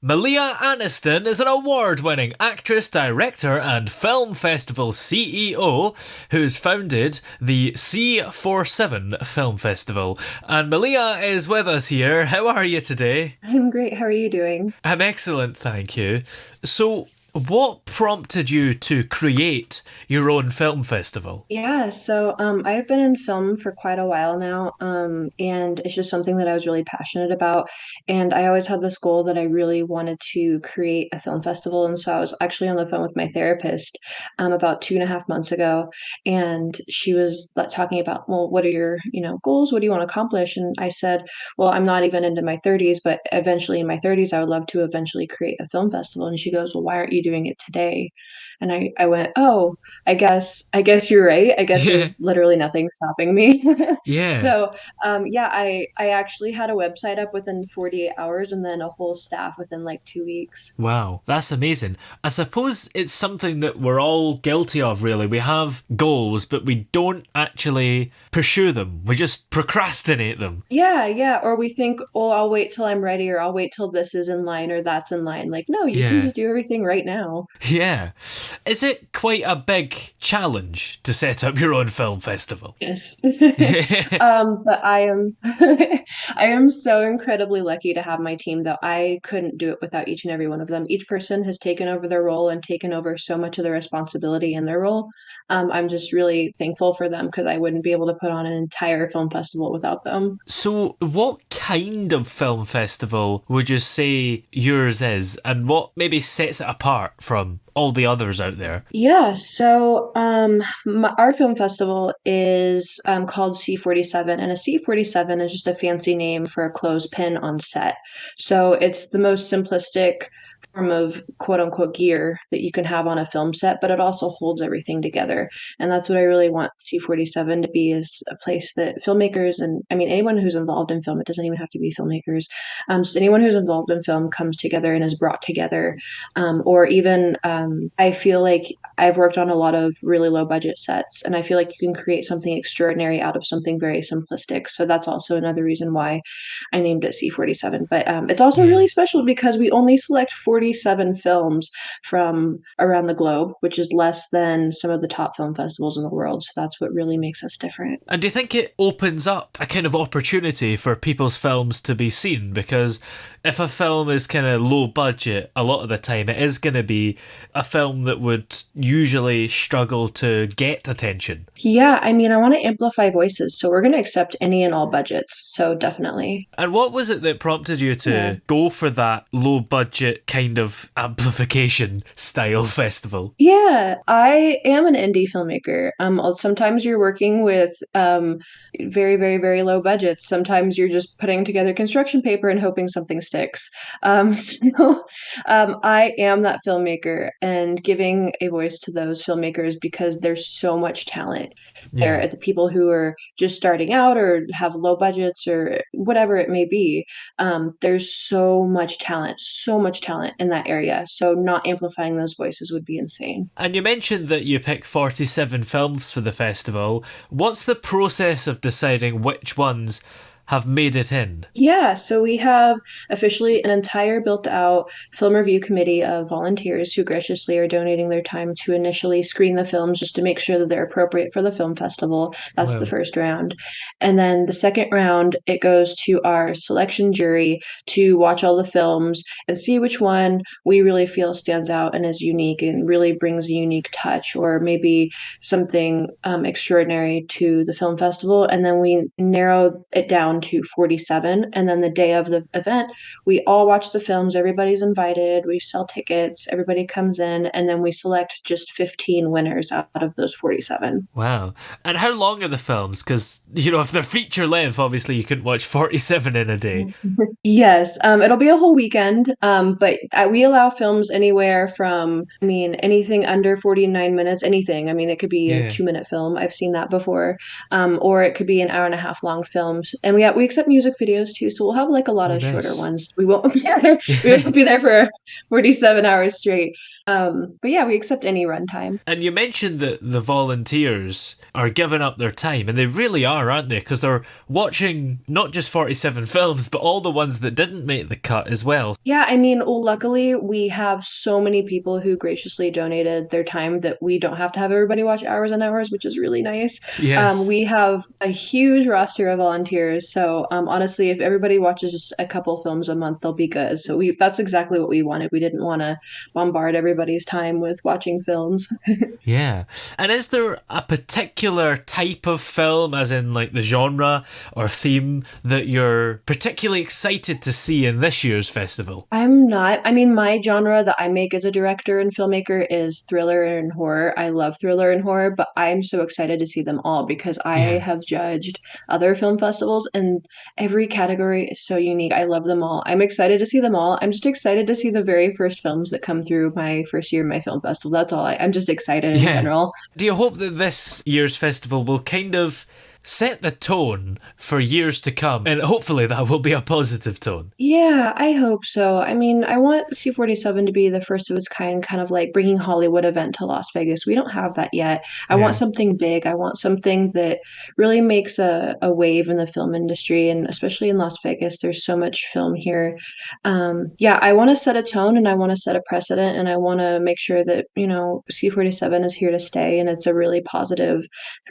Malia Aniston is an award-winning actress, director, and film festival CEO who's founded the C47 Film Festival. And Malia is with us here. How are you today? I'm great. How are you doing? I'm excellent, thank you. So, what prompted you to create your own film festival? I've been in film for quite a while now, and it's just something that I was really passionate about. And I always had this goal that I really wanted to create a film festival. And so I was actually on the phone with my therapist about 2.5 months ago, and she was talking about, well, what are your, goals? What do you want to accomplish? And I said, well, I'm not even into my 30s, but eventually in my 30s, I would love to eventually create a film festival. And she goes, well, why aren't you doing it today? And I went, oh. I guess you're right. I guess Yeah, there's literally nothing stopping me. yeah. I actually had a website up within 48 hours and then a whole staff within like 2 weeks. Wow, that's amazing. I suppose it's something that we're all guilty of, really. We have goals, but we don't actually pursue them. We just procrastinate them. Yeah, yeah. Or we think, oh, I'll wait till I'm ready, or I'll wait till this is in line or that's in line. Like, no, you can Yeah, just do everything right now. yeah. Is it quite a big challenge to set up your own film festival? Yes. Yeah. But I am I am so incredibly lucky to have my team though. I couldn't do it without each and every one of them. Each person has taken over their role and taken over so much of the responsibility in their role. I'm just really thankful for them because I wouldn't be able to put on an entire film festival without them. So, what kind of film festival would you say yours is, and what maybe sets it apart from all the others out there? Our film festival is called C47, and a C47 is just a fancy name for a clothespin on set. So it's the most simplistic form of quote unquote gear that you can have on a film set, but it also holds everything together. And that's what I really want C47 to be, is a place that filmmakers, and I mean anyone who's involved in film, it doesn't even have to be filmmakers, just anyone who's involved in film comes together and is brought together. Or even I feel like I've worked on a lot of really low budget sets, and I feel like you can create something extraordinary out of something very simplistic. So that's also another reason why I named it C47. But it's also Yeah. really special because we only select 47 films from around the globe, which is less than some of the top film festivals in the world. So that's what really makes us different. And do you think it opens up a kind of opportunity for people's films to be seen? Because if a film is kind of low budget, a lot of the time it is going to be a film that would usually struggle to get attention. Yeah, I mean, I want to amplify voices, so we're going to accept any and all budgets. So definitely. And what was it that prompted you Yeah. to go for that low budget kind of amplification style festival? Yeah, I am an indie filmmaker. Sometimes you're working with very, very, very low budgets. Sometimes you're just putting together construction paper and hoping something sticks. I am that filmmaker and giving a voice to those filmmakers because there's so much talent there Yeah. at the people who are just starting out or have low budgets or whatever it may be. There's so much talent in that area. So not amplifying those voices would be insane. And you mentioned that you pick 47 films for the festival. What's the process of deciding which ones have made it in? Yeah, so we have officially an entire built out film review committee of volunteers who graciously are donating their time to initially screen the films just to make sure that they're appropriate for the film festival. That's the Wow. first round. And then the second round, it goes to our selection jury to watch all the films and see which one we really feel stands out and is unique and really brings a unique touch or maybe something extraordinary to the film festival. And then we narrow it down to 47. And then the day of the event, we all watch the films. Everybody's invited. We sell tickets. Everybody comes in. And then we select just 15 winners out of those 47. Wow. And how long are the films? Because, if they're feature length, obviously you couldn't watch 47 in a day. Yes, it'll be a whole weekend, but we allow films anywhere from, I mean, anything under 49 minutes, anything. I mean, it could be a Yeah. 2 minute film. I've seen that before. Or it could be an hour and a half long films. And we accept music videos too, so we'll have like a lot Oh, of shorter nice. ones. We won't, yeah, we won't be there for 47 hours straight. But yeah, we accept any runtime. And you mentioned that the volunteers are giving up their time, and they really are, aren't they? Because they're watching not just 47 films, but all the ones that didn't make the cut as well. Yeah, I mean, well, luckily we have so many people who graciously donated their time that we don't have to have everybody watch hours and hours, which is really nice. Yes. We have a huge roster of volunteers, so honestly, if everybody watches just a couple films a month, they'll be good. So that's exactly what we wanted. We didn't want to bombard everybody's time with watching films. Yeah. And is there a particular type of film, as in like the genre or theme, that you're particularly excited to see in this year's festival? I'm not. I mean, my genre that I make as a director and filmmaker is thriller and horror. I love thriller and horror, but I'm so excited to see them all because I Yeah. have judged other film festivals and every category is so unique. I love them all. I'm excited to see them all. I'm just excited to see the very first films that come through my first year of my film festival. That's all. I'm just excited in Yeah. general. Do you hope that this year's festival will kind of set the tone for years to come? And hopefully that will be a positive tone. Yeah, I hope so. I mean, I want C-47 to be the first of its kind of like bringing Hollywood event to Las Vegas. We don't have that yet. I want Yeah. something big. I want something that really makes a wave in the film industry, and especially in Las Vegas, there's so much film here. Yeah, I want to set a tone and I want to set a precedent, and I want to make sure that, C-47 is here to stay and it's a really positive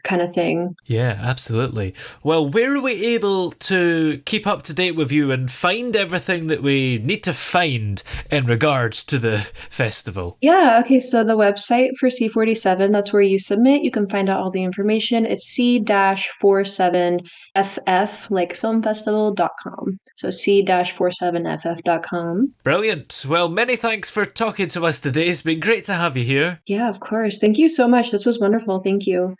kind of thing. Yeah, absolutely. Well, where are we able to keep up to date with you and find everything that we need to find in regards to the festival? Yeah, okay, so the website for C-47, that's where you submit. You can find out all the information. It's C-47FF, like filmfestival.com. So C-47FF.com. Brilliant. Well, many thanks for talking to us today. It's been great to have you here. Yeah, of course. Thank you so much. This was wonderful. Thank you.